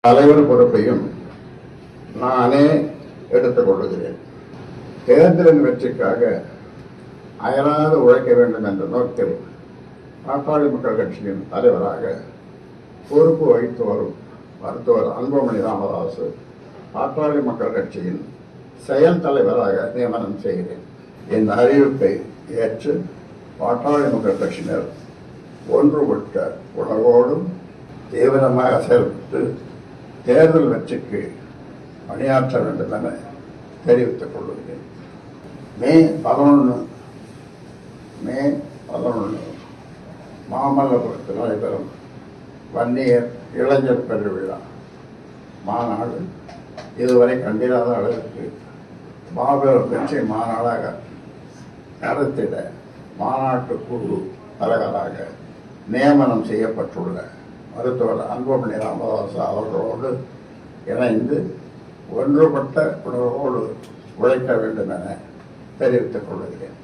தலைவர் பொறுப்பையும் நானே எடுத்துக் கொள்ளுகிறேன். தேர்தலின் வெற்றிக்காக அயராது உழைக்க வேண்டும் என்ற நோக்கில் பாட்டாளி மக்கள் கட்சியின் தலைவராக பொறுப்பு வகித்து வரும் மருத்துவர் அன்புமணி ராமதாஸ் பாட்டாளி மக்கள் கட்சியின் செயல் தலைவராக நியமனம் செய்கிறேன். இந்த அறிவிப்பை ஏற்று பாட்டாளி மக்கள் கட்சியினர் ஒன்றுபட்ட உணர்வோடும் தீவிரமாக செயல்பட்டு தேர்தல் வெற்றிக்கு பணியாற்ற வேண்டும் என தெரிவித்துக் கொள்கிறேன். மே 11 மாமல்லபுரத்தில் நடைபெறும் வன்னியர் இளைஞர் பெருவிழா மாநாடு இதுவரை கண்டிராத அளவிற்கு மாபெரும் வெற்றி மாநாடாக நடத்திட மாநாட்டு குழு தலைவராக நியமனம் செய்யப்பட்டுள்ள மருத்துவர் அன்புமணி ராமதாஸ் அவர்களோடு இணைந்து ஒன்றுபட்ட உணர்வோடு உழைக்க வேண்டும் என தெரிவித்துக் கொள்கிறேன்.